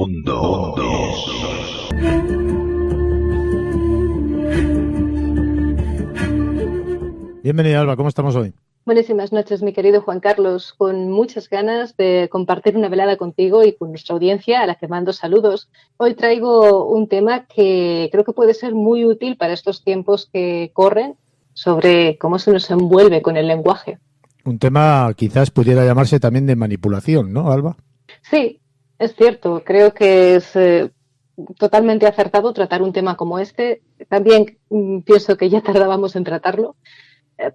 Mundo. Bienvenida, Alba, ¿cómo estamos hoy? Buenísimas noches, mi querido Juan Carlos, con muchas ganas de compartir una velada contigo y con nuestra audiencia, a la que mando saludos. Hoy traigo un tema que creo que puede ser muy útil para estos tiempos que corren, sobre cómo se nos envuelve con el lenguaje. Un tema quizás pudiera llamarse también de manipulación, ¿no, Alba? Sí, es cierto, creo que es totalmente acertado tratar un tema como este. También pienso que ya tardábamos en tratarlo,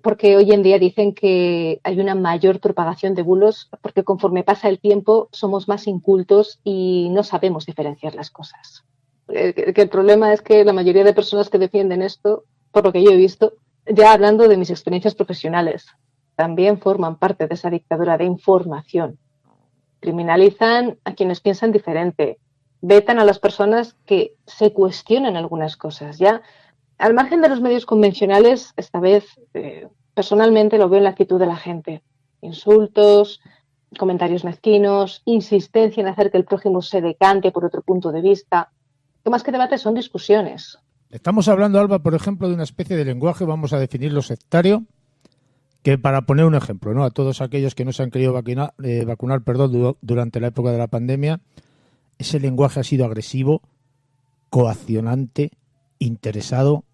porque hoy en día dicen que hay una mayor propagación de bulos porque conforme pasa el tiempo somos más incultos y no sabemos diferenciar las cosas. Que el problema es que la mayoría de personas que defienden esto, por lo que yo he visto, ya hablando de mis experiencias profesionales, también forman parte de esa dictadura de información. Criminalizan a quienes piensan diferente, vetan a las personas que se cuestionan algunas cosas. Ya al margen de los medios convencionales, esta vez personalmente lo veo en la actitud de la gente. Insultos, comentarios mezquinos, insistencia en hacer que el prójimo se decante por otro punto de vista, que más que debates son discusiones. Estamos hablando, Alba, por ejemplo, de una especie de lenguaje, vamos a definirlo sectario, que para poner un ejemplo, ¿no? A todos aquellos que no se han querido vacunar, durante la época de la pandemia, ese lenguaje ha sido agresivo, coaccionante, interesado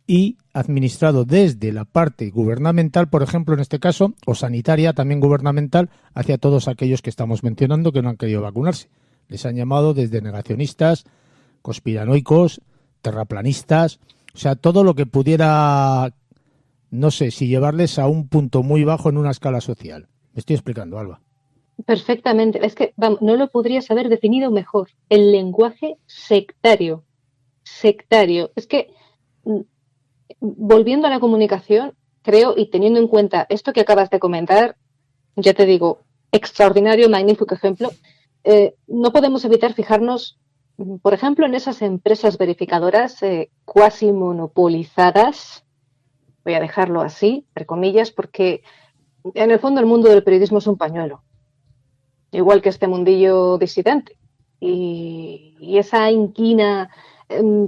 y administrado desde la parte gubernamental, por ejemplo, en este caso, o sanitaria, también gubernamental, hacia todos aquellos que estamos mencionando que no han querido vacunarse. Les han llamado desde negacionistas, conspiranoicos, terraplanistas, o sea, todo lo que pudiera, no sé, si llevarles a un punto muy bajo en una escala social. Me estoy explicando, Alba. Perfectamente. Es que vamos, no lo podrías haber definido mejor. El lenguaje sectario. Sectario. Es que volviendo a la comunicación, creo, y teniendo en cuenta esto que acabas de comentar, ya te digo, extraordinario, magnífico ejemplo, no podemos evitar fijarnos, por ejemplo, en esas empresas verificadoras cuasi monopolizadas, voy a dejarlo así, entre comillas, porque en el fondo el mundo del periodismo es un pañuelo, igual que este mundillo disidente. Y esa inquina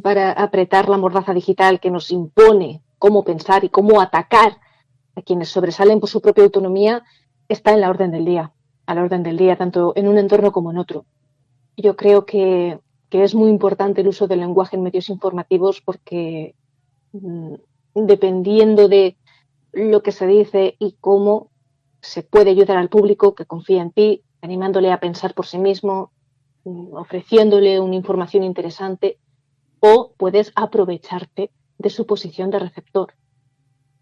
para apretar la mordaza digital que nos impone cómo pensar y cómo atacar a quienes sobresalen por su propia autonomía está en la orden del día, a la orden del día, tanto en un entorno como en otro. Yo creo que es muy importante el uso del lenguaje en medios informativos porque mm, dependiendo de lo que se dice y cómo se puede ayudar al público que confía en ti, animándole a pensar por sí mismo, ofreciéndole una información interesante, o puedes aprovecharte de su posición de receptor.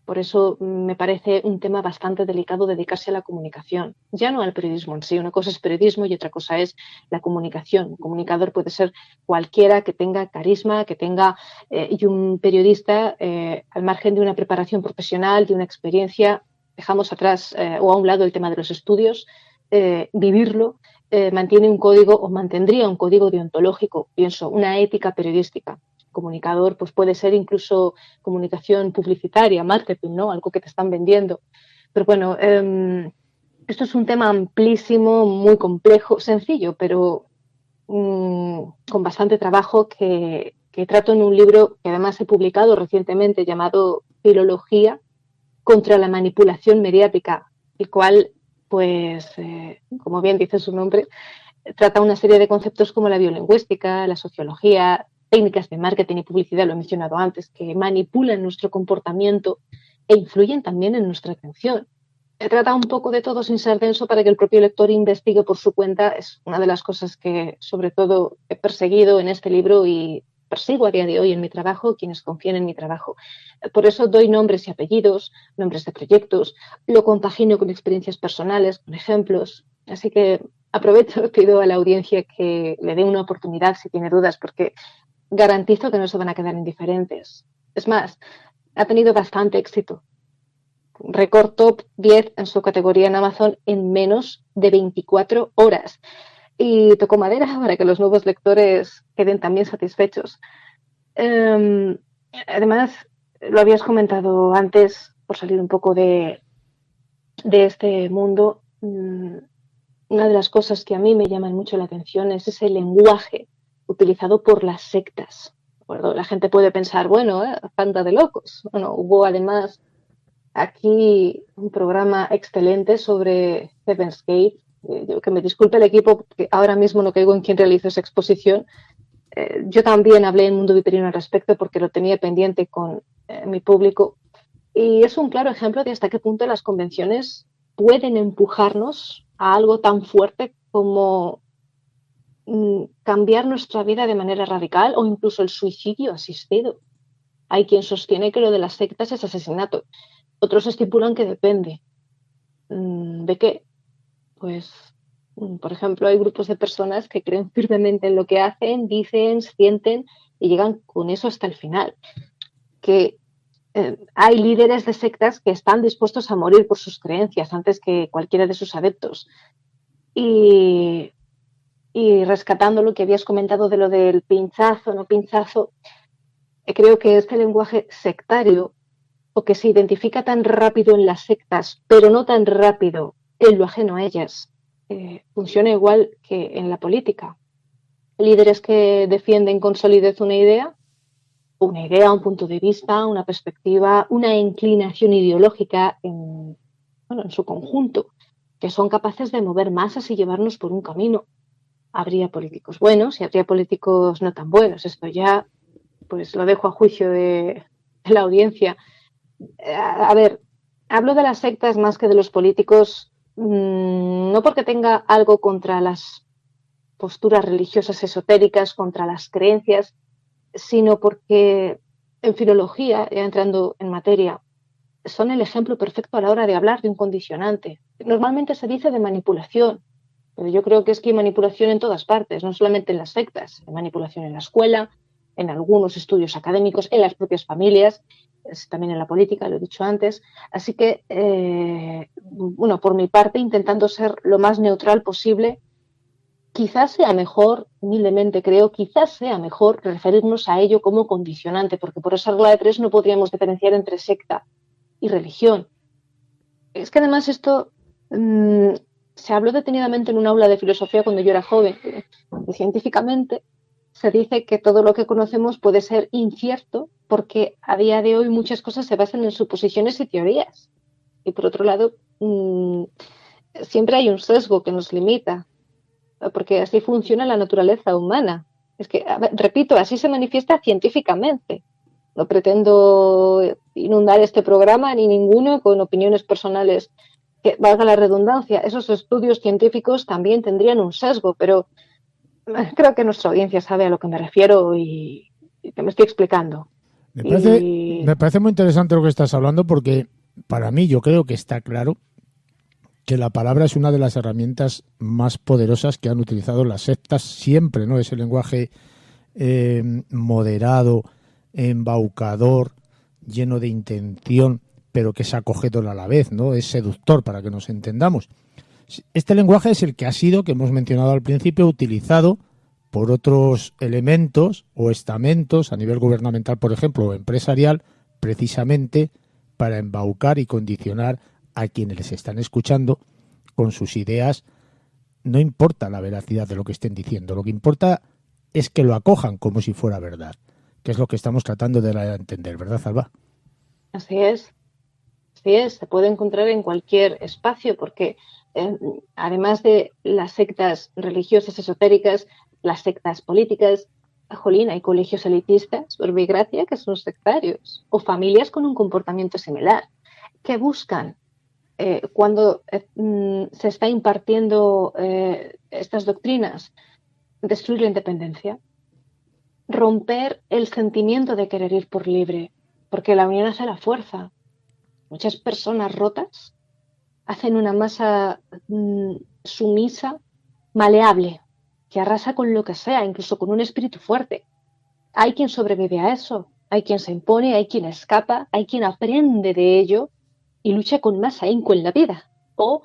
Por eso me parece un tema bastante delicado dedicarse a la comunicación, ya no al periodismo en sí. Una cosa es periodismo y otra cosa es la comunicación. Un comunicador puede ser cualquiera que tenga carisma, que tenga, y un periodista, al margen de una preparación profesional, de una experiencia, dejamos atrás o a un lado el tema de los estudios, vivirlo, mantiene un código o mantendría un código deontológico, pienso, una ética periodística. Comunicador pues puede ser incluso comunicación publicitaria, marketing, ¿no? Algo que te están vendiendo. Pero bueno, esto es un tema amplísimo, muy complejo, sencillo, pero con bastante trabajo que trato en un libro que además he publicado recientemente llamado Filología contra la manipulación mediática, el cual, pues, como bien dice su nombre, trata una serie de conceptos como la biolingüística, la sociología, técnicas de marketing y publicidad, lo he mencionado antes, que manipulan nuestro comportamiento e influyen también en nuestra atención. Se trata un poco de todo sin ser denso para que el propio lector investigue por su cuenta. Es una de las cosas que sobre todo he perseguido en este libro y persigo a día de hoy en mi trabajo, quienes confían en mi trabajo. Por eso doy nombres y apellidos, nombres de proyectos, lo compagino con experiencias personales, con ejemplos. Así que aprovecho, pido a la audiencia que le dé una oportunidad si tiene dudas, porque garantizo que no se van a quedar indiferentes. Es más, ha tenido bastante éxito. Récord top 10 en su categoría en Amazon en menos de 24 horas. Y toco madera para que los nuevos lectores queden también satisfechos. Además, lo habías comentado antes, por salir un poco de este mundo, una de las cosas que a mí me llaman mucho la atención es ese lenguaje utilizado por las sectas. ¿De acuerdo? La gente puede pensar, bueno, banda de locos. Bueno, hubo además aquí un programa excelente sobre Heaven's Gate. Que me disculpe el equipo, porque ahora mismo no caigo en quién realizó esa exposición. Yo también hablé en Mundo Viperino al respecto porque lo tenía pendiente con mi público. Y es un claro ejemplo de hasta qué punto las convenciones pueden empujarnos a algo tan fuerte como cambiar nuestra vida de manera radical o incluso el suicidio asistido. Hay quien sostiene que lo de las sectas es asesinato. Otros estipulan que depende. ¿De qué? Pues, por ejemplo, hay grupos de personas que creen firmemente en lo que hacen, dicen, sienten y llegan con eso hasta el final. Que hay líderes de sectas que están dispuestos a morir por sus creencias antes que cualquiera de sus adeptos. Y rescatando lo que habías comentado de lo del pinchazo, no pinchazo, creo que este lenguaje sectario, o que se identifica tan rápido en las sectas, pero no tan rápido en lo ajeno a ellas, funciona igual que en la política. Líderes que defienden con solidez una idea, un punto de vista, una perspectiva, una inclinación ideológica bueno, en su conjunto, que son capaces de mover masas y llevarnos por un camino. Habría políticos buenos y habría políticos no tan buenos. Esto ya pues lo dejo a juicio de la audiencia. A ver, hablo de las sectas más que de los políticos, no porque tenga algo contra las posturas religiosas esotéricas, contra las creencias, sino porque en filología, ya entrando en materia, son el ejemplo perfecto a la hora de hablar de un condicionante. Normalmente se dice de manipulación, pero yo creo que es que hay manipulación en todas partes, no solamente en las sectas, hay manipulación en la escuela, en algunos estudios académicos, en las propias familias, también en la política, lo he dicho antes. Así que, bueno, por mi parte, intentando ser lo más neutral posible, quizás sea mejor, humildemente creo, quizás sea mejor referirnos a ello como condicionante, porque por esa regla de tres no podríamos diferenciar entre secta y religión. Es que además esto se habló detenidamente en un aula de filosofía cuando yo era joven, y científicamente se dice que todo lo que conocemos puede ser incierto porque a día de hoy muchas cosas se basan en suposiciones y teorías. Y por otro lado, siempre hay un sesgo que nos limita, porque así funciona la naturaleza humana. Es que, repito, así se manifiesta científicamente. No pretendo inundar este programa ni ninguno con opiniones personales, que valga la redundancia. Esos estudios científicos también tendrían un sesgo, pero creo que nuestra audiencia sabe a lo que me refiero y que me estoy explicando. Me parece muy interesante lo que estás hablando porque para mí yo creo que está claro que la palabra es una de las herramientas más poderosas que han utilizado las sectas siempre, ¿no? Ese lenguaje moderado, embaucador, lleno de intención, pero que es acogedor a la vez, ¿no? Es seductor, para que nos entendamos. Este lenguaje es el que ha sido, que hemos mencionado al principio, utilizado por otros elementos o estamentos a nivel gubernamental, por ejemplo, o empresarial, precisamente para embaucar y condicionar a quienes les están escuchando con sus ideas. No importa la veracidad de lo que estén diciendo, lo que importa es que lo acojan como si fuera verdad, que es lo que estamos tratando de entender, ¿verdad, Alba? Así es, se puede encontrar en cualquier espacio porque además de las sectas religiosas esotéricas, las sectas políticas, jolín, hay colegios elitistas, por mi gracia, que son sectarios, o familias con un comportamiento similar, que buscan cuando se está impartiendo estas doctrinas, destruir la independencia, romper el sentimiento de querer ir por libre, porque la unión hace la fuerza. Muchas personas rotas hacen una masa sumisa, maleable, que arrasa con lo que sea, incluso con un espíritu fuerte. Hay quien sobrevive a eso, hay quien se impone, hay quien escapa, hay quien aprende de ello y lucha con más ahínco en la vida. O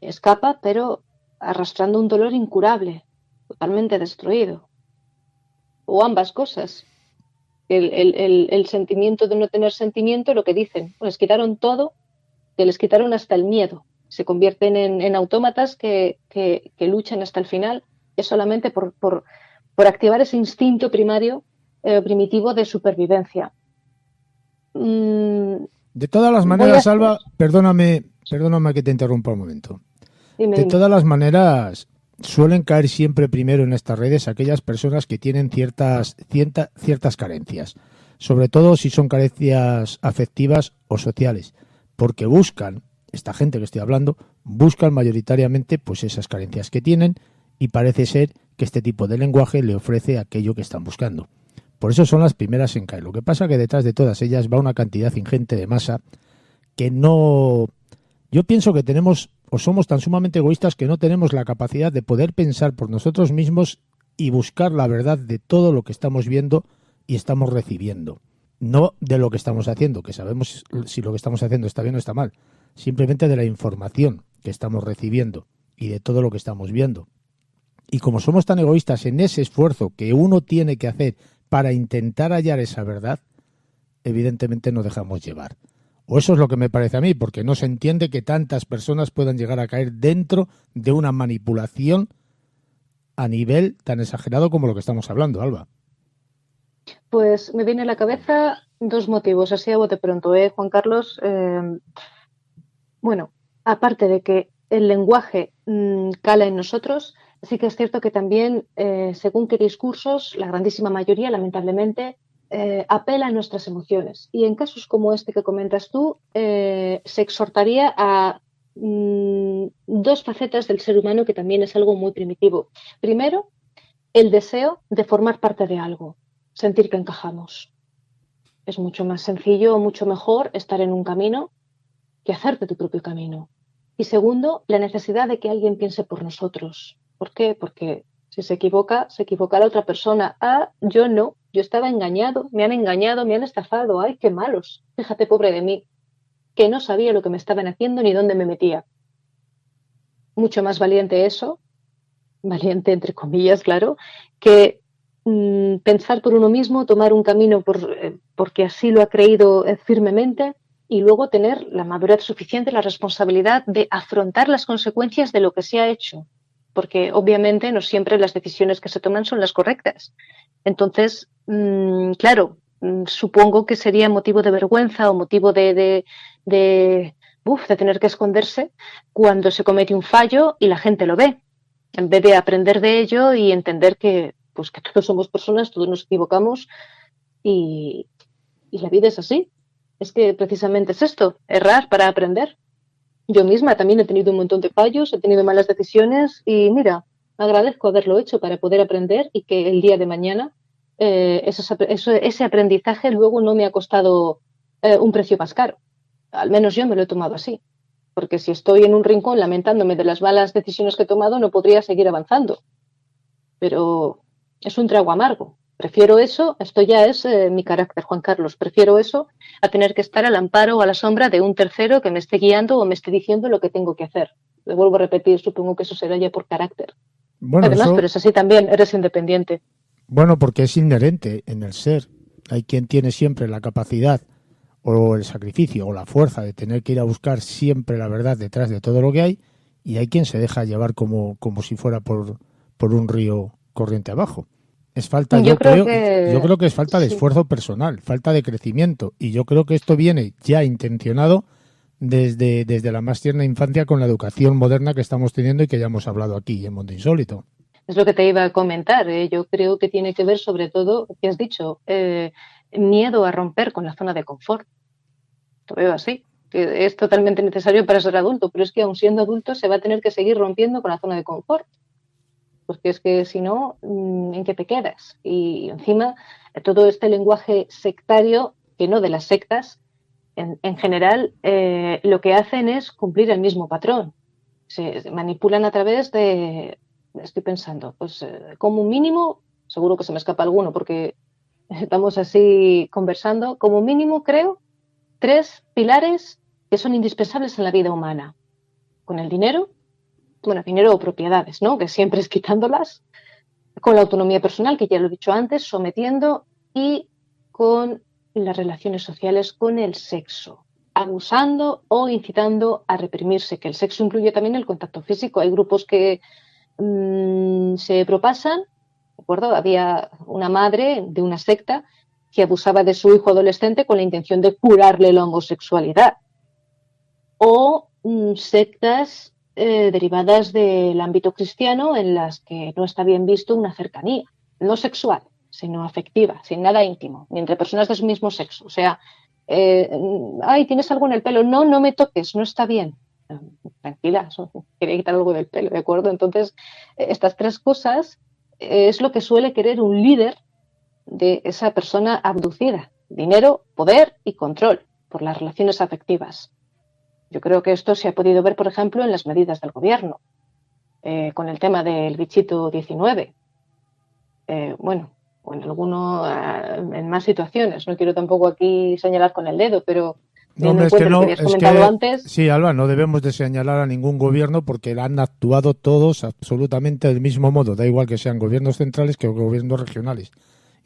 escapa, pero arrastrando un dolor incurable, totalmente destruido. O ambas cosas. El sentimiento de no tener sentimiento, lo que dicen, les quitaron todo, que les quitaron hasta el miedo. se convierten en autómatas que luchan hasta el final, es solamente por activar ese instinto primario, primitivo de supervivencia. De todas las Voy a maneras, hacer, Alba, perdóname que te interrumpa un momento. dime, De dime. todas las maneras, suelen caer siempre primero en estas redes aquellas personas que tienen ciertas carencias, sobre todo si son carencias afectivas o sociales, porque buscan, esta gente que estoy hablando, buscan mayoritariamente pues esas carencias que tienen y parece ser que este tipo de lenguaje le ofrece aquello que están buscando. Por eso son las primeras en caer. Lo que pasa que detrás de todas ellas va una cantidad ingente de masa que no... Yo pienso que tenemos o somos tan sumamente egoístas que no tenemos la capacidad de poder pensar por nosotros mismos y buscar la verdad de todo lo que estamos viendo y estamos recibiendo. No de lo que estamos haciendo, que sabemos si lo que estamos haciendo está bien o está mal. Simplemente de la información que estamos recibiendo y de todo lo que estamos viendo. Y como somos tan egoístas en ese esfuerzo que uno tiene que hacer para intentar hallar esa verdad, evidentemente nos dejamos llevar. O eso es lo que me parece a mí, porque no se entiende que tantas personas puedan llegar a caer dentro de una manipulación a nivel tan exagerado como lo que estamos hablando, Alba. Pues me viene a la cabeza dos motivos, así a bote pronto, Juan Carlos. Bueno, aparte de que el lenguaje cala en nosotros, sí que es cierto que también, según qué discursos, la grandísima mayoría, lamentablemente, apela a nuestras emociones. Y en casos como este que comentas tú, se exhortaría a dos facetas del ser humano que también es algo muy primitivo. Primero, el deseo de formar parte de algo, sentir que encajamos. Es mucho más sencillo, mucho mejor estar en un camino que hacerte tu propio camino. Y segundo, la necesidad de que alguien piense por nosotros. ¿Por qué? Porque si se equivoca la otra persona. Ah, yo no, yo estaba engañado, me han estafado. Ay, qué malos. Fíjate, pobre de mí, que no sabía lo que me estaban haciendo ni dónde me metía. Mucho más valiente eso, valiente entre comillas, claro, que pensar por uno mismo, tomar un camino porque así lo ha creído firmemente y luego tener la madurez suficiente, la responsabilidad de afrontar las consecuencias de lo que se ha hecho, porque obviamente no siempre las decisiones que se toman son las correctas. Entonces, claro, supongo que sería motivo de vergüenza o motivo de tener que esconderse cuando se comete un fallo y la gente lo ve en vez de aprender de ello y entender que, pues, que todos somos personas, todos nos equivocamos y, y la vida es así. Es que precisamente es esto, errar para aprender. Yo misma también he tenido un montón de fallos, he tenido malas decisiones y mira, agradezco haberlo hecho para poder aprender y que el día de mañana ese aprendizaje luego no me ha costado un precio más caro. Al menos yo me lo he tomado así. Porque si estoy en un rincón lamentándome de las malas decisiones que he tomado, no podría seguir avanzando. Pero es un trago amargo. Prefiero eso, esto ya es mi carácter, Juan Carlos, prefiero eso a tener que estar al amparo o a la sombra de un tercero que me esté guiando o me esté diciendo lo que tengo que hacer. Le vuelvo a repetir, supongo que eso será ya por carácter. Bueno, Además, eso, pero es así también, eres independiente. bueno, porque es inherente en el ser. Hay quien tiene siempre la capacidad o el sacrificio o la fuerza de tener que ir a buscar siempre la verdad detrás de todo lo que hay y hay quien se deja llevar como si fuera por un río corriente abajo. Es falta, Yo creo yo que creo que es falta de sí. esfuerzo personal, falta de crecimiento y yo creo que esto viene ya intencionado desde la más tierna infancia con la educación moderna que estamos teniendo y que ya hemos hablado aquí en Mundo Insólito. Es lo que te iba a comentar. Yo creo que tiene que ver sobre todo, que has dicho, miedo a romper con la zona de confort. Lo veo así, que es totalmente necesario para ser adulto, pero es que aun siendo adulto se va a tener que seguir rompiendo con la zona de confort, porque es que si no, ¿en qué te quedas? Y encima, todo este lenguaje sectario, que no de las sectas, en general, lo que hacen es cumplir el mismo patrón. Se manipulan a través estoy pensando, pues como mínimo, seguro que se me escapa alguno, porque estamos así conversando, como mínimo creo tres pilares que son indispensables en la vida humana. Con el dinero, bueno, dinero o propiedades, ¿no? Que siempre es quitándolas. Con la autonomía personal, que ya lo he dicho antes, sometiendo. Y con las relaciones sociales, con el sexo. abusando o incitando a reprimirse, que el sexo incluye también el contacto físico. Hay grupos que se propasan, ¿de acuerdo? Había una madre de una secta que abusaba de su hijo adolescente con la intención de curarle la homosexualidad. O sectas derivadas del ámbito cristiano en las que no está bien visto una cercanía, no sexual, sino afectiva, sin nada íntimo, ni entre personas de su mismo sexo. O sea, ay, ¿tienes algo en el pelo? No, no me toques, no está bien. Tranquila, quería quitar algo del pelo, ¿de acuerdo? Entonces, estas tres cosas es lo que suele querer un líder de esa persona abducida: dinero, poder y control por las relaciones afectivas. Yo creo que esto se ha podido ver, por ejemplo, en las medidas del gobierno, con el tema del bichito 19. Bueno, o en más situaciones. No quiero tampoco aquí señalar con el dedo, pero teniendo en cuenta lo que habías comentado antes. Sí, Alba, no debemos de señalar a ningún gobierno porque han actuado todos absolutamente del mismo modo. Da igual que sean gobiernos centrales que gobiernos regionales.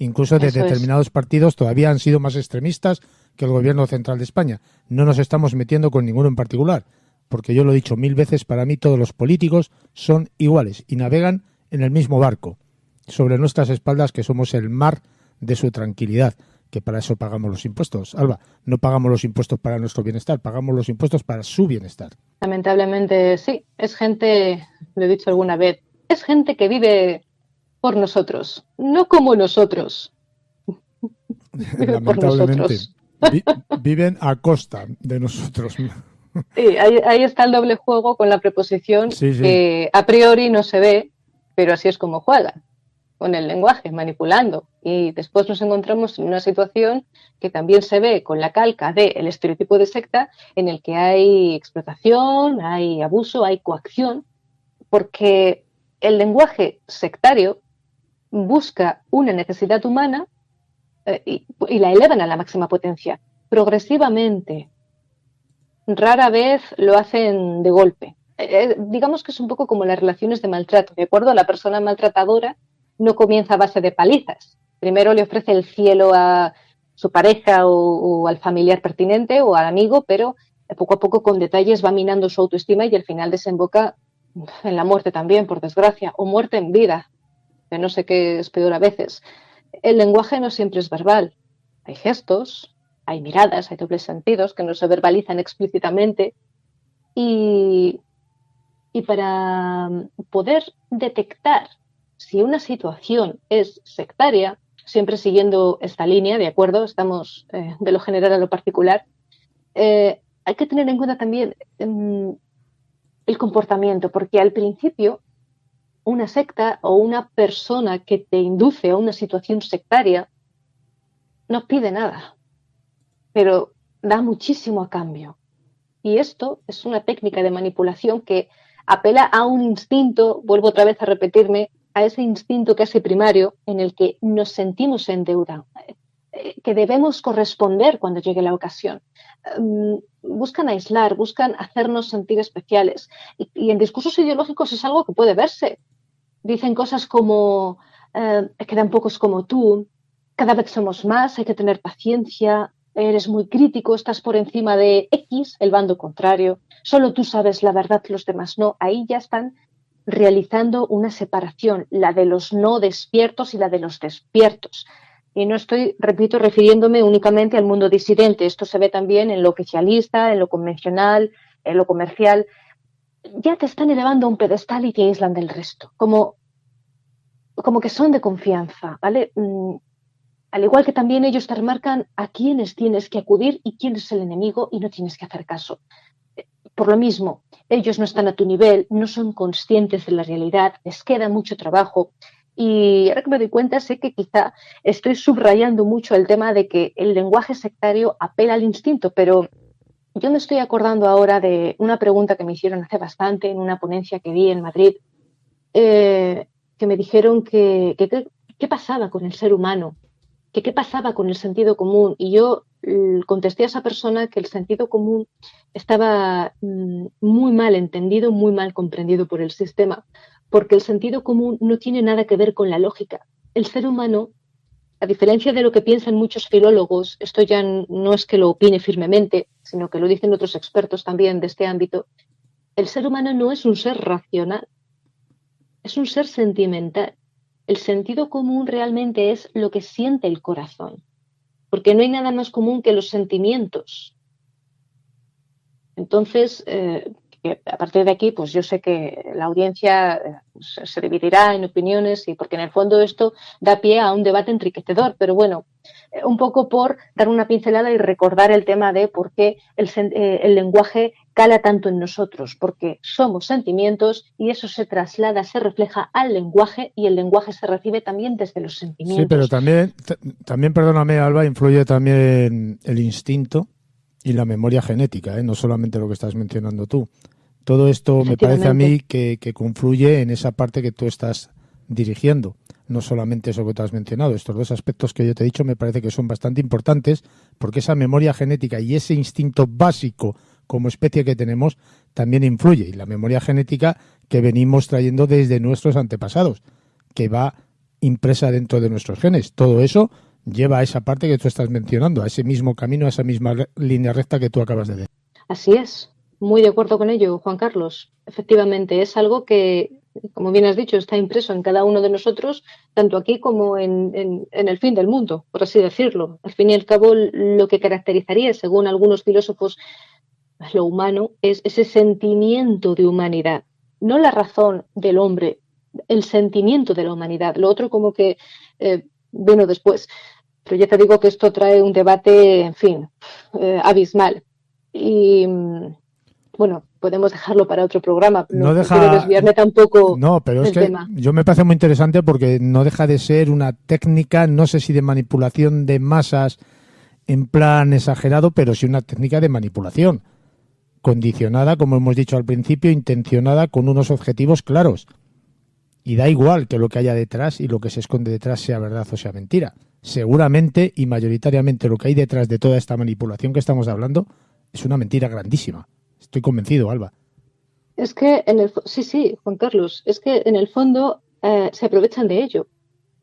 Incluso de determinados partidos todavía han sido más extremistas que el gobierno central de España. No nos estamos metiendo con ninguno en particular, porque yo lo he dicho 1000 veces, para mí todos los políticos son iguales y navegan en el mismo barco, sobre nuestras espaldas, que somos el mar de su tranquilidad, que para eso pagamos los impuestos. Alba, no pagamos los impuestos para nuestro bienestar, pagamos los impuestos para su bienestar. Lamentablemente sí, es gente, lo he dicho alguna vez, es gente que vive por nosotros, no como nosotros. Lamentablemente, viven a costa de nosotros. Sí, ahí está el doble juego con la preposición, sí. Que a priori no se ve, pero así es como juegan, con el lenguaje, manipulando. Y después nos encontramos en una situación que también se ve con la calca del estereotipo de secta, en el que hay explotación, hay abuso, hay coacción, porque el lenguaje sectario busca una necesidad humana y la elevan a la máxima potencia, progresivamente. Rara vez lo hacen de golpe. Digamos que es un poco como las relaciones de maltrato, ¿de acuerdo? La persona maltratadora no comienza a base de palizas. Primero le ofrece el cielo a su pareja o al familiar pertinente o al amigo, pero poco a poco con detalles va minando su autoestima y al final desemboca en la muerte también, por desgracia, o muerte en vida, que no sé qué es peor a veces. El lenguaje no siempre es verbal. Hay gestos, hay miradas, hay dobles sentidos que no se verbalizan explícitamente y para poder detectar si una situación es sectaria, siempre siguiendo esta línea, ¿de acuerdo? Estamos de lo general a lo particular. Hay que tener en cuenta también el comportamiento, porque al principio una secta o una persona que te induce a una situación sectaria no pide nada, pero da muchísimo a cambio. Y esto es una técnica de manipulación que apela a un instinto, vuelvo otra vez a repetirme, a ese instinto casi primario en el que nos sentimos en deuda, que debemos corresponder cuando llegue la ocasión. Buscan aislar, buscan hacernos sentir especiales. Y en discursos ideológicos es algo que puede verse. Dicen cosas como quedan pocos como tú, cada vez somos más, hay que tener paciencia, eres muy crítico, estás por encima de X, el bando contrario, solo tú sabes la verdad, los demás no. Ahí ya están realizando una separación, la de los no despiertos y la de los despiertos. Y no estoy, repito, refiriéndome únicamente al mundo disidente. Esto se ve también en lo oficialista, en lo convencional, en lo comercial. Ya te están elevando a un pedestal y te aíslan del resto, como que son de confianza, ¿vale? Al igual que también ellos te remarcan a quiénes tienes que acudir y quién es el enemigo y no tienes que hacer caso. Por lo mismo, ellos no están a tu nivel, no son conscientes de la realidad, les queda mucho trabajo. Y ahora que me doy cuenta, sé que quizá estoy subrayando mucho el tema de que el lenguaje sectario apela al instinto, pero yo me estoy acordando ahora de una pregunta que me hicieron hace bastante en una ponencia que di en Madrid, que me dijeron que qué pasaba con el ser humano, que qué pasaba con el sentido común. Y yo contesté a esa persona que el sentido común estaba muy mal entendido, muy mal comprendido por el sistema, porque el sentido común no tiene nada que ver con la lógica. El ser humano a diferencia de lo que piensan muchos filólogos, esto ya no es que lo opine firmemente, sino que lo dicen otros expertos también de este ámbito, el ser humano no es un ser racional, es un ser sentimental. El sentido común realmente es lo que siente el corazón, porque no hay nada más común que los sentimientos. Entonces, a partir de aquí, pues yo sé que la audiencia se dividirá en opiniones, y porque en el fondo esto da pie a un debate enriquecedor, pero bueno, un poco por dar una pincelada y recordar el tema de por qué el lenguaje cala tanto en nosotros, porque somos sentimientos y eso se traslada, se refleja al lenguaje, y el lenguaje se recibe también desde los Sí, pero sentimientos. también, perdóname, Alba, influye también el instinto y la memoria genética, ¿eh? No solamente lo que estás mencionando tú. Todo esto me parece a Efectivamente. mí que confluye en esa parte que tú estás dirigiendo. No solamente eso que tú has mencionado. Estos dos aspectos que yo te he dicho me parece que son bastante importantes, porque esa memoria genética y ese instinto básico como especie que tenemos también influye. Y la memoria genética que venimos trayendo desde nuestros antepasados, que va impresa dentro de nuestros genes. Todo eso lleva a esa parte que tú estás mencionando, a ese mismo camino, a esa misma línea recta que tú acabas de decir. Así es, muy de acuerdo con ello, Juan Carlos. Efectivamente, es algo que, como bien has dicho, está impreso en cada uno de nosotros, tanto aquí como en el fin del mundo, por así decirlo. Al fin y al cabo, lo que caracterizaría, según algunos filósofos, lo humano es ese sentimiento de humanidad, no la razón del hombre, el sentimiento de la humanidad. Lo otro como que vino después. Pero ya te digo que esto trae un debate, en fin, abismal. Y bueno, podemos dejarlo para otro programa. No No quiero deja, desviarme tampoco no, pero es del que tema. yo me parece muy interesante porque no deja de ser una técnica, no sé si de manipulación de masas en plan exagerado, pero sí una técnica de manipulación, condicionada, como hemos dicho al principio, intencionada con unos objetivos claros. Y da igual que lo que haya detrás y lo que se esconde detrás sea verdad o sea mentira. Seguramente y mayoritariamente lo que hay detrás de toda esta manipulación que estamos hablando es una mentira grandísima. Estoy convencido, Alba. Es que sí, sí, Juan Carlos, es que en el fondo se aprovechan de ello,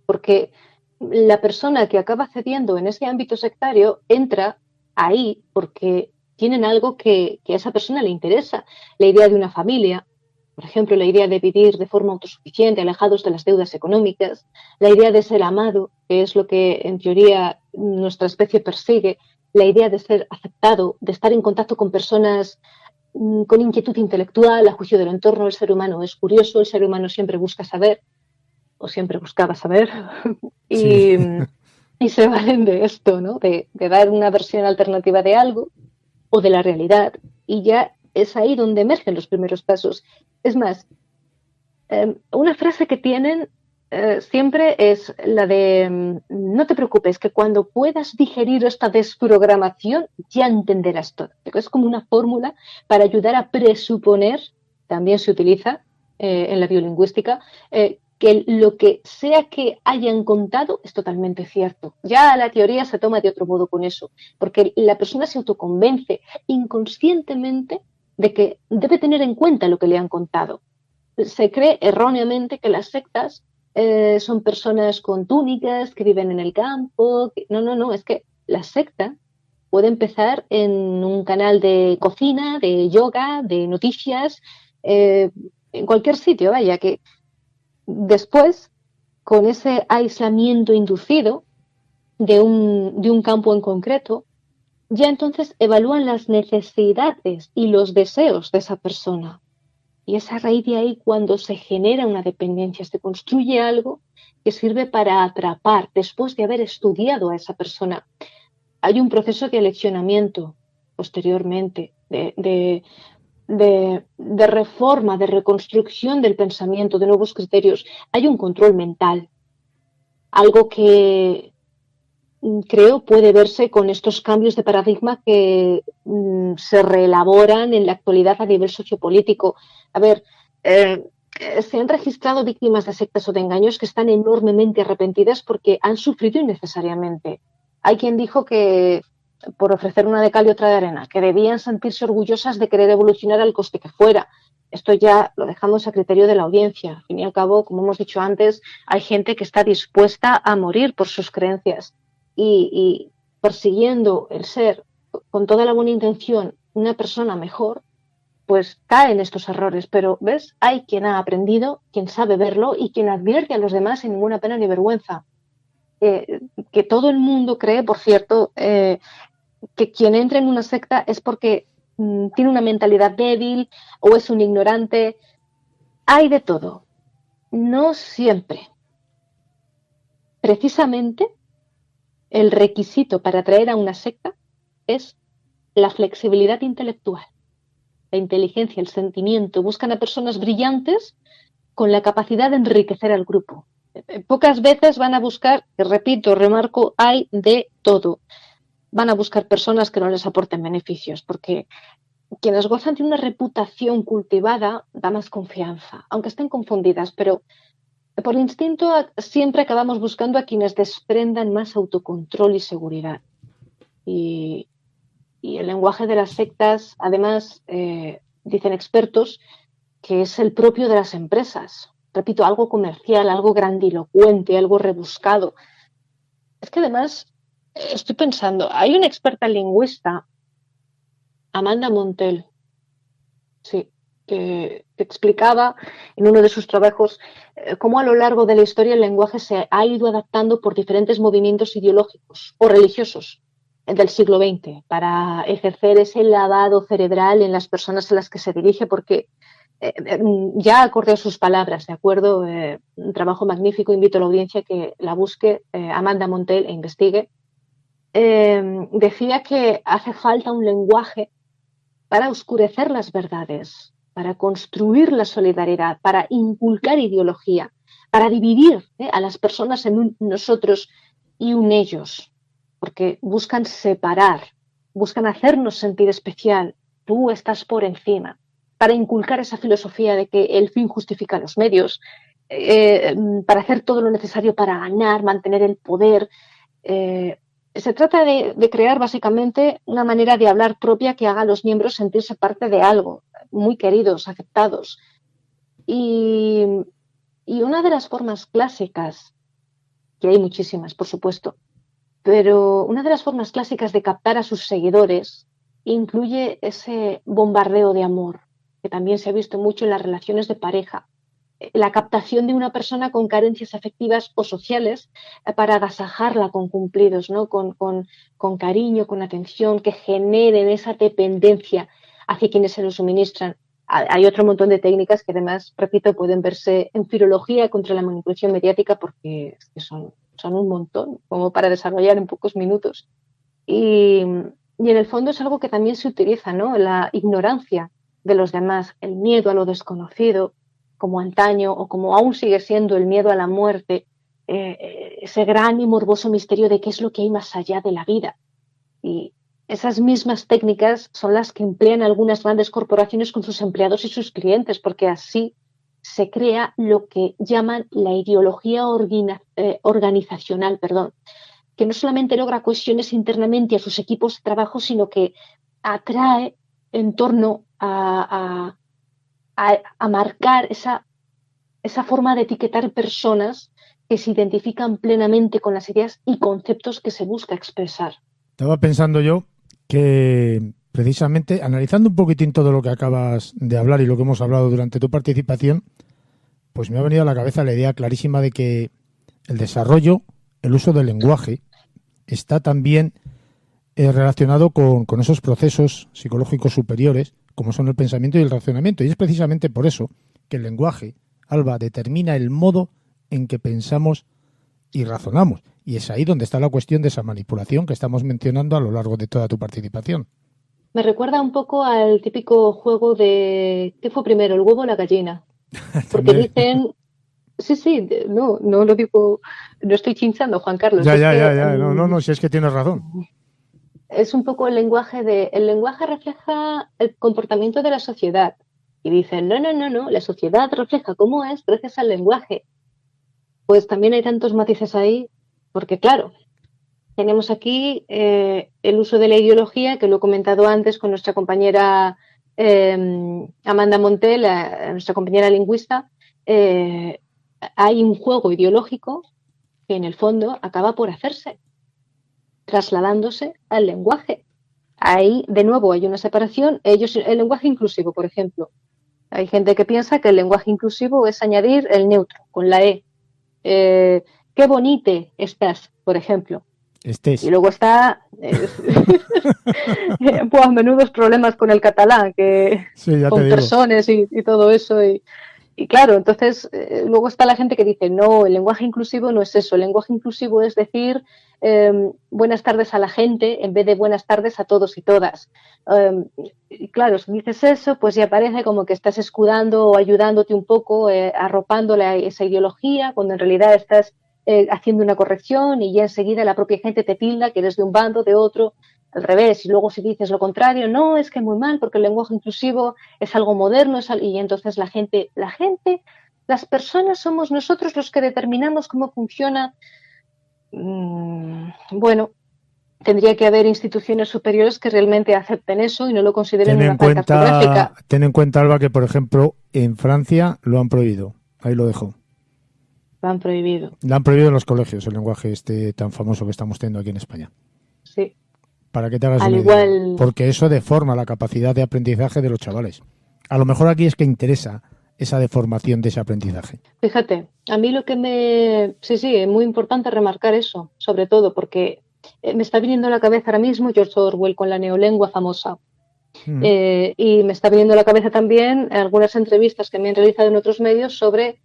porque la persona que acaba cediendo en ese ámbito sectario entra ahí porque tienen algo que a esa persona le interesa, la idea de una familia, por ejemplo, la idea de vivir de forma autosuficiente, alejados de las deudas económicas, la idea de ser amado, que es lo que en teoría nuestra especie persigue, la idea de ser aceptado, de estar en contacto con personas con inquietud intelectual, a juicio del entorno. El ser humano es curioso, el ser humano siempre busca saber, o siempre buscaba saber, Sí, y, y se valen de esto, ¿no? De dar una versión alternativa de algo o de la realidad, y ya es ahí donde emergen los primeros pasos. Es más, una frase que tienen siempre es la de no te preocupes, que cuando puedas digerir esta desprogramación ya entenderás todo. Es como una fórmula para ayudar a presuponer, también se utiliza en la biolingüística, que lo que sea que hayan contado es totalmente cierto. Ya la teoría se toma de otro modo con eso, porque la persona se autoconvence inconscientemente de que debe tener en cuenta lo que le han contado. Se cree erróneamente que las sectas son personas con túnicas que viven en el campo. No, no, no, es que la secta puede empezar en un canal de cocina, de yoga, de noticias, en cualquier sitio, vaya, que después, con ese aislamiento inducido de un campo en concreto, ya entonces evalúan las necesidades y los deseos de esa persona. Y es a raíz de ahí cuando se genera una dependencia, se construye algo que sirve para atrapar después de haber estudiado a esa persona. Hay un proceso de aleccionamiento posteriormente, de reforma, de reconstrucción del pensamiento, de nuevos criterios. Hay un control mental, algo que creo puede verse con estos cambios de paradigma que se reelaboran en la actualidad a nivel sociopolítico. A ver, se han registrado víctimas de sectas o de engaños que están enormemente arrepentidas porque han sufrido innecesariamente. Hay quien dijo que, por ofrecer una de cal y otra de arena, que debían sentirse orgullosas de querer evolucionar al coste que fuera. esto ya lo dejamos a criterio de la audiencia. Al fin y al cabo, como hemos dicho antes, hay gente que está dispuesta a morir por sus creencias y persiguiendo el ser con toda la buena intención una persona mejor, pues cae en estos errores. Pero, ¿ves? Hay quien ha aprendido, quien sabe verlo y quien advierte a los demás sin ninguna pena ni vergüenza. Que todo el mundo cree, por cierto, que quien entra en una secta es porque tiene una mentalidad débil o es un ignorante. Hay de todo. No siempre. Precisamente el requisito para atraer a una secta es la flexibilidad intelectual, la inteligencia, el sentimiento. Buscan a personas brillantes con la capacidad de enriquecer al grupo. Pocas veces van a buscar, que repito, remarco, hay de todo. Van a buscar personas que no les aporten beneficios, porque quienes gozan de una reputación cultivada da más confianza, aunque estén confundidas, pero por instinto siempre acabamos buscando a quienes desprendan más autocontrol y seguridad. Y, y el lenguaje de las sectas, además, dicen expertos, que es el propio de las empresas. Repito, algo comercial, algo grandilocuente, algo rebuscado. Es que además, estoy pensando, hay una experta lingüista, Amanda Montell, sí, que explicaba en uno de sus trabajos cómo a lo largo de la historia el lenguaje se ha ido adaptando por diferentes movimientos ideológicos o religiosos del siglo XX para ejercer ese lavado cerebral en las personas a las que se dirige, porque ya acorde a sus palabras, ¿de acuerdo? Un trabajo magnífico, invito a la audiencia que la busque, Amanda Montell, e investigue. Decía que hace falta un lenguaje para oscurecer las verdades, para construir la solidaridad, para inculcar ideología, para dividir a las personas en un nosotros y un ellos, porque buscan separar, buscan hacernos sentir especial, tú estás por encima, para inculcar esa filosofía de que el fin justifica los medios, para hacer todo lo necesario para ganar, mantener el poder. Se trata de crear básicamente una manera de hablar propia que haga a los miembros sentirse parte de algo, muy queridos, aceptados. Y, y una de las formas clásicas, que hay muchísimas, por supuesto, pero una de las formas clásicas de captar a sus seguidores incluye ese bombardeo de amor, que también se ha visto mucho en las relaciones de pareja. La captación de una persona con carencias afectivas o sociales para agasajarla con cumplidos, ¿no? Con cariño, con atención, que generen esa dependencia hacia quienes se lo suministran. Hay otro montón de técnicas que además, repito, pueden verse en filología contra la manipulación mediática porque son un montón como para desarrollar en pocos minutos. Y en el fondo es algo que también se utiliza, ¿no? La ignorancia de los demás, el miedo a lo desconocido, como antaño o como aún sigue siendo el miedo a la muerte, ese gran y morboso misterio de qué es lo que hay más allá de la vida. Y esas mismas técnicas son las que emplean algunas grandes corporaciones con sus empleados y sus clientes, porque así se crea lo que llaman la ideología organizacional, perdón, que no solamente logra cohesiones internamente a sus equipos de trabajo, sino que atrae en torno a marcar esa forma de etiquetar personas que se identifican plenamente con las ideas y conceptos que se busca expresar. Estaba pensando yo que precisamente analizando un poquitín todo lo que acabas de hablar y lo que hemos hablado durante tu participación, pues me ha venido a la cabeza la idea clarísima de que el desarrollo, el uso del lenguaje, está también relacionado con esos procesos psicológicos superiores, como son el pensamiento y el razonamiento. Y es precisamente por eso que el lenguaje, Alba, determina el modo en que pensamos y razonamos. Y es ahí donde está la cuestión de esa manipulación que estamos mencionando a lo largo de toda tu participación. Me recuerda un poco al típico juego de ¿qué fue primero, el huevo o la gallina? Porque dicen, sí, no lo digo, no estoy chinchando, Juan Carlos. Ya, no, si es que tienes razón. Es un poco el lenguaje refleja el comportamiento de la sociedad. Y dicen, no, la sociedad refleja cómo es gracias al lenguaje. Pues también hay tantos matices ahí, porque claro, tenemos aquí el uso de la ideología, que lo he comentado antes con nuestra compañera Amanda Montel, nuestra compañera lingüista, hay un juego ideológico que en el fondo acaba por hacerse, trasladándose al lenguaje. Ahí, de nuevo, hay una separación. El lenguaje inclusivo, por ejemplo. Hay gente que piensa que el lenguaje inclusivo es añadir el neutro con la E. Qué bonite estás, por ejemplo. Y luego está pues, menudos problemas con el catalán, que sí, con personas y todo eso. Y claro, entonces luego está la gente que dice, no, el lenguaje inclusivo no es eso. El lenguaje inclusivo es decir buenas tardes a la gente en vez de buenas tardes a todos y todas. Y claro, si dices eso, pues ya parece como que estás escudando o ayudándote un poco, arropándole a esa ideología, cuando en realidad estás haciendo una corrección y ya enseguida la propia gente te tilda que eres de un bando, de otro, al revés. Y luego si dices lo contrario, no, es que muy mal porque el lenguaje inclusivo es algo moderno y entonces la gente, las personas somos nosotros los que determinamos cómo funciona. Bueno, tendría que haber instituciones superiores que realmente acepten eso y no lo consideren una falta ortográfica. Ten en cuenta, Alba, que por ejemplo en Francia lo han prohibido. Ahí lo dejo. Lo han prohibido. Lo han prohibido en los colegios, el lenguaje tan famoso que estamos teniendo aquí en España. Sí. Para que te hagas una idea. Porque eso deforma la capacidad de aprendizaje de los chavales. A lo mejor aquí es que interesa esa deformación de ese aprendizaje. Fíjate, a mí lo que sí, es muy importante remarcar eso, sobre todo porque me está viniendo a la cabeza ahora mismo George Orwell con la neolengua famosa. Y me está viniendo a la cabeza también algunas entrevistas que me han realizado en otros medios sobre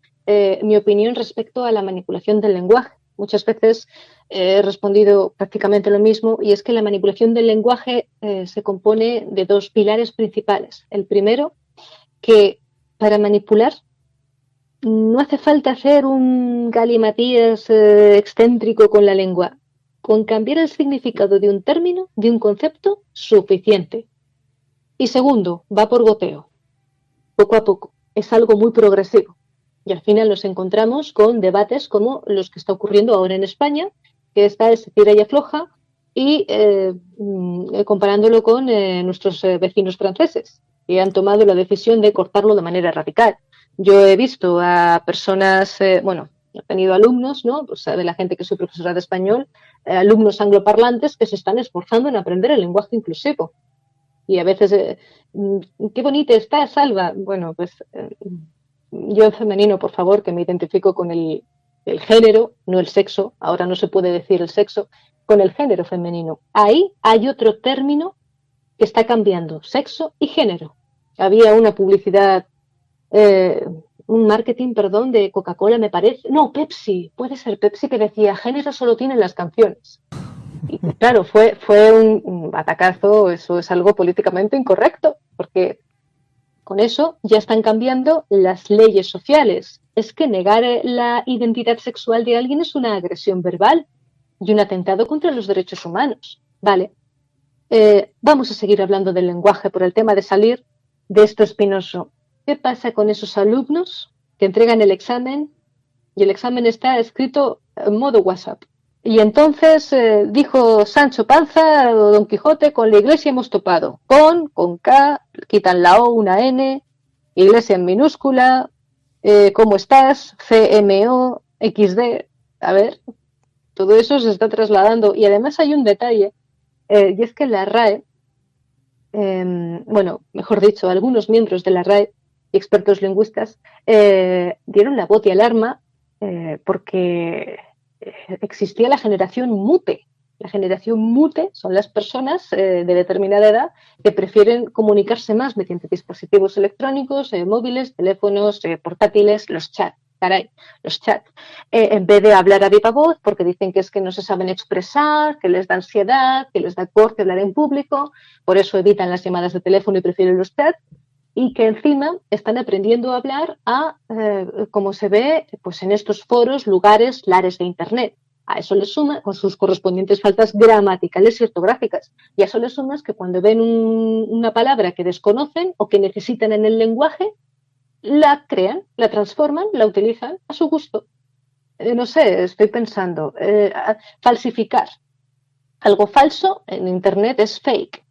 mi opinión respecto a la manipulación del lenguaje. Muchas veces he respondido prácticamente lo mismo, y es que la manipulación del lenguaje se compone de dos pilares principales. El primero, que para manipular no hace falta hacer un galimatías excéntrico con la lengua. Con cambiar el significado de un término, de un concepto, suficiente. Y segundo, va por goteo, poco a poco. Es algo muy progresivo. Y al final nos encontramos con debates como los que está ocurriendo ahora en España, que está ese tira y afloja, y comparándolo con nuestros vecinos franceses, que han tomado la decisión de cortarlo de manera radical. Yo he visto a personas, he tenido alumnos, ¿no? Pues de la gente que soy profesora de español, alumnos angloparlantes que se están esforzando en aprender el lenguaje inclusivo. Y a veces, qué bonita está, Salva. Bueno, pues yo en femenino, por favor, que me identifico con el género, no el sexo, ahora no se puede decir el sexo, con el género femenino. Ahí hay otro término que está cambiando, sexo y género. Había una publicidad, un marketing, perdón, de Coca-Cola, me parece, no, Pepsi, puede ser Pepsi, que decía, género solo tienen las canciones. Y claro, fue un batacazo, eso es algo políticamente incorrecto, porque con eso ya están cambiando las leyes sociales. Es que negar la identidad sexual de alguien es una agresión verbal y un atentado contra los derechos humanos. Vale, vamos a seguir hablando del lenguaje por el tema de salir de esto espinoso. ¿Qué pasa con esos alumnos que entregan el examen y el examen está escrito en modo WhatsApp? Y entonces dijo Sancho Panza o Don Quijote, con la iglesia hemos topado. Con K, quitan la O, una N, iglesia en minúscula, ¿cómo estás? CMO, XD. A ver, todo eso se está trasladando. Y además hay un detalle, y es que la RAE, mejor dicho, algunos miembros de la RAE y expertos lingüistas dieron la voz de alarma porque existía la generación mute. La generación mute son las personas de determinada edad que prefieren comunicarse más mediante dispositivos electrónicos, móviles, teléfonos, portátiles, los chats. Caray, los chats, en vez de hablar a viva voz, porque dicen que es que no se saben expresar, que les da ansiedad, que les da corte hablar en público, por eso evitan las llamadas de teléfono y prefieren los chats, y que encima están aprendiendo a hablar como se ve pues en estos foros, lugares, lares de Internet. A eso le suma, con sus correspondientes faltas gramaticales y ortográficas, y a eso le sumas que cuando ven una palabra que desconocen o que necesitan en el lenguaje, la crean, la transforman, la utilizan a su gusto. No sé, estoy pensando, falsificar. Algo falso en Internet es fake.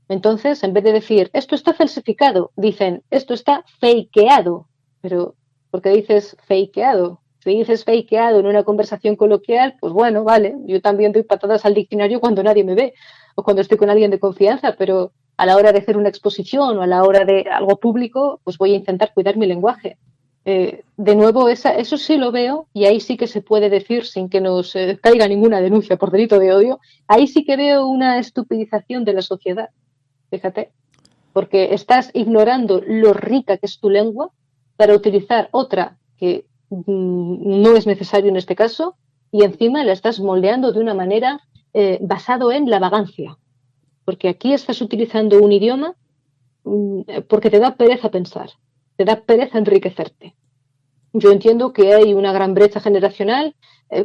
Entonces, en vez de decir, esto está falsificado, dicen, esto está fakeado. Pero, ¿por qué dices fakeado? Si dices fakeado en una conversación coloquial, pues bueno, vale, yo también doy patadas al diccionario cuando nadie me ve o cuando estoy con alguien de confianza, pero a la hora de hacer una exposición o a la hora de algo público, pues voy a intentar cuidar mi lenguaje. De nuevo, eso sí lo veo y ahí sí que se puede decir sin que nos caiga ninguna denuncia por delito de odio, ahí sí que veo una estupidización de la sociedad, fíjate, porque estás ignorando lo rica que es tu lengua para utilizar otra que no es necesario en este caso y encima la estás moldeando de una manera basado en la vagancia, porque aquí estás utilizando un idioma porque te da pereza pensar, te da pereza enriquecerte. Yo entiendo que hay una gran brecha generacional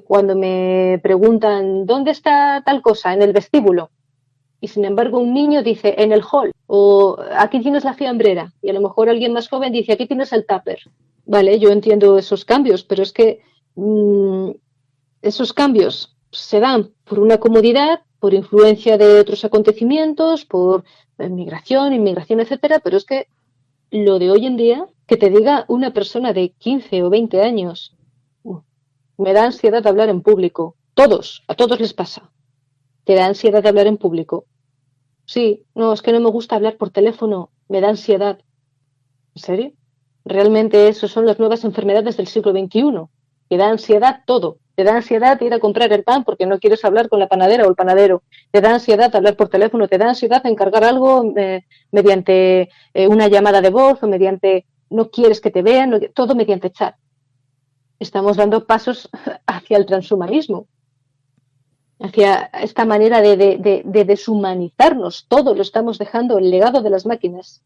cuando me preguntan ¿dónde está tal cosa? En el vestíbulo. Y sin embargo un niño dice en el hall o aquí tienes la fiambrera y a lo mejor alguien más joven dice aquí tienes el tupper. Vale, yo entiendo esos cambios, pero es que esos cambios se dan por una comodidad, por influencia de otros acontecimientos, por migración, inmigración, etcétera, pero es que lo de hoy en día, que te diga una persona de 15 o 20 años, me da ansiedad hablar en público. A todos les pasa. ¿Te da ansiedad hablar en público? Sí, no, es que no me gusta hablar por teléfono, me da ansiedad. ¿En serio? Realmente eso son las nuevas enfermedades del siglo XXI. Te da ansiedad todo. Te da ansiedad ir a comprar el pan porque no quieres hablar con la panadera o el panadero. Te da ansiedad hablar por teléfono. Te da ansiedad encargar algo mediante una llamada de voz o mediante... No quieres que te vean, todo mediante chat. Estamos dando pasos hacia el transhumanismo, hacia esta manera de deshumanizarnos. Todo lo estamos dejando el legado de las máquinas.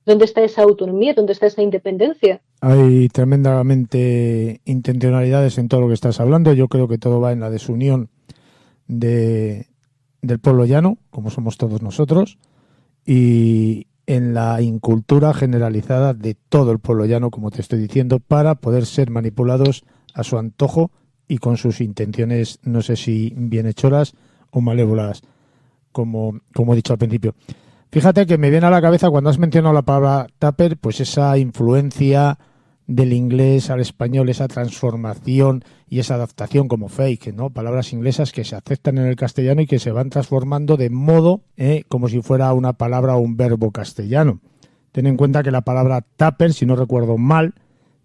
¿Dónde está esa autonomía? ¿Dónde está esa independencia? Hay tremendamente intencionalidades en todo lo que estás hablando. Yo creo que todo va en la desunión del pueblo llano, como somos todos nosotros, y en la incultura generalizada de todo el pueblo llano, como te estoy diciendo, para poder ser manipulados a su antojo y con sus intenciones, no sé si bienhechoras o malévolas, como he dicho al principio. Fíjate que me viene a la cabeza cuando has mencionado la palabra tupper, pues esa influencia del inglés al español, esa transformación y esa adaptación como fake, ¿no? Palabras inglesas que se aceptan en el castellano y que se van transformando de modo como si fuera una palabra o un verbo castellano. Ten en cuenta que la palabra tupper, si no recuerdo mal,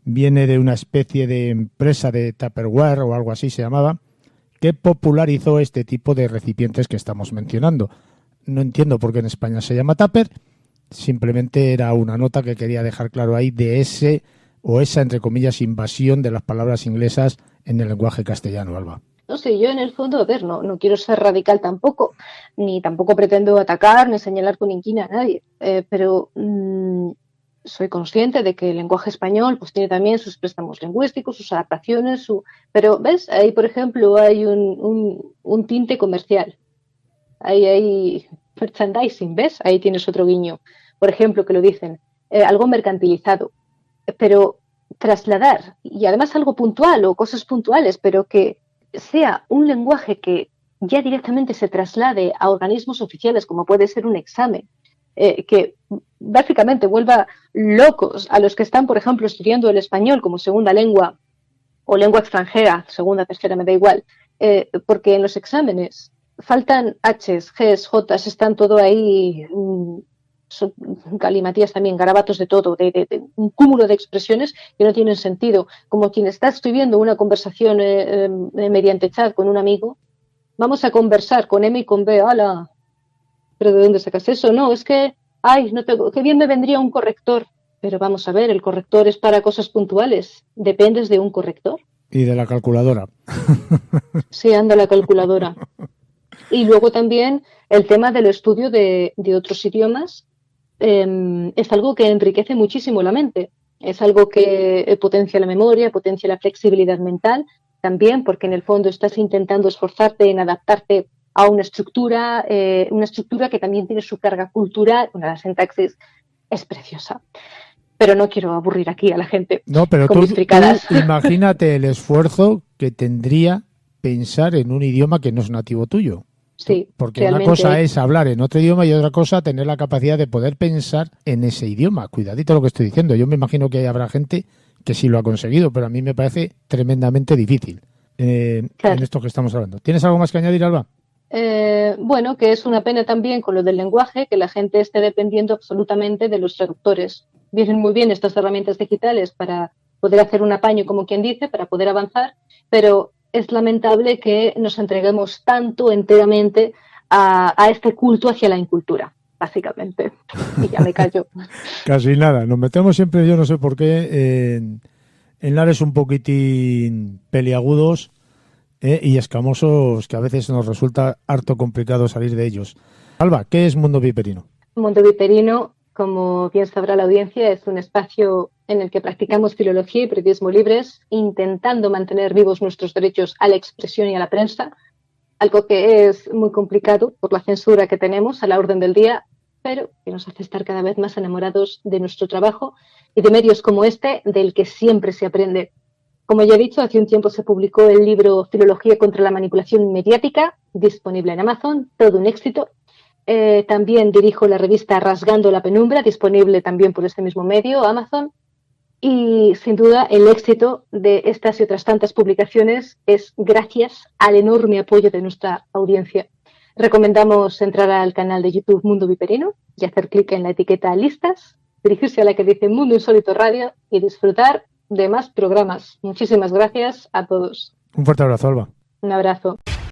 viene de una especie de empresa de Tupperware o algo así se llamaba, que popularizó este tipo de recipientes que estamos mencionando. No entiendo por qué en España se llama tupper, simplemente era una nota que quería dejar claro ahí de esa, entre comillas, invasión de las palabras inglesas en el lenguaje castellano, Alba. No sé, yo en el fondo, a ver, no quiero ser radical tampoco, ni tampoco pretendo atacar ni señalar con inquina a nadie, pero soy consciente de que el lenguaje español pues tiene también sus préstamos lingüísticos, sus adaptaciones, pero ¿ves? Ahí, por ejemplo, hay un tinte comercial. Ahí hay merchandising, ¿ves? Ahí tienes otro guiño. Por ejemplo, que lo dicen, algo mercantilizado, pero trasladar, y además algo puntual o cosas puntuales, pero que sea un lenguaje que ya directamente se traslade a organismos oficiales, como puede ser un examen, que básicamente vuelva locos a los que están, por ejemplo, estudiando el español como segunda lengua o lengua extranjera, segunda, tercera, me da igual, porque en los exámenes faltan H's, G's, J's, están todo ahí, son galimatías también, garabatos de todo, de un cúmulo de expresiones que no tienen sentido. Como quien está escribiendo una conversación mediante chat con un amigo, vamos a conversar con M y con B, ¡hala! ¿Pero de dónde sacas eso? No, es que, ay, no tengo, qué bien me vendría un corrector. Pero vamos a ver, el corrector es para cosas puntuales. ¿Dependes de un corrector? Y de la calculadora. Sí, anda la calculadora. Y luego también el tema del estudio de otros idiomas es algo que enriquece muchísimo la mente. Es algo que potencia la memoria, potencia la flexibilidad mental también, porque en el fondo estás intentando esforzarte en adaptarte a una estructura que también tiene su carga cultural. Bueno, la sintaxis es preciosa. Pero no quiero aburrir aquí a la gente. No, pero tú imagínate el esfuerzo que tendría pensar en un idioma que no es nativo tuyo. Sí, porque una cosa es hablar en otro idioma y otra cosa tener la capacidad de poder pensar en ese idioma. Cuidadito lo que estoy diciendo. Yo me imagino que habrá gente que sí lo ha conseguido, pero a mí me parece tremendamente difícil claro. en esto que estamos hablando. ¿Tienes algo más que añadir, Alba? Bueno, que es una pena también con lo del lenguaje que la gente esté dependiendo absolutamente de los traductores. Vienen muy bien estas herramientas digitales para poder hacer un apaño, como quien dice, para poder avanzar, pero es lamentable que nos entreguemos tanto enteramente a este culto hacia la incultura, básicamente. Y ya me callo. Casi nada. Nos metemos siempre, yo no sé por qué, en lares un poquitín peliagudos y escamosos que a veces nos resulta harto complicado salir de ellos. Alba, ¿qué es Mundo Viperino? Mundo Viperino, como bien sabrá la audiencia, es un espacio en el que practicamos filología y periodismo libres, intentando mantener vivos nuestros derechos a la expresión y a la prensa, algo que es muy complicado por la censura que tenemos a la orden del día, pero que nos hace estar cada vez más enamorados de nuestro trabajo y de medios como este, del que siempre se aprende. Como ya he dicho, hace un tiempo se publicó el libro Filología contra la manipulación mediática, disponible en Amazon, todo un éxito. También dirijo la revista Rasgando la Penumbra, disponible también por este mismo medio, Amazon. Y sin duda el éxito de estas y otras tantas publicaciones es gracias al enorme apoyo de nuestra audiencia. Recomendamos entrar al canal de YouTube Mundo Viperino y hacer clic en la etiqueta listas, dirigirse a la que dice Mundo Insólito Radio y disfrutar de más programas. Muchísimas gracias a todos. Un fuerte abrazo, Alba. Un abrazo.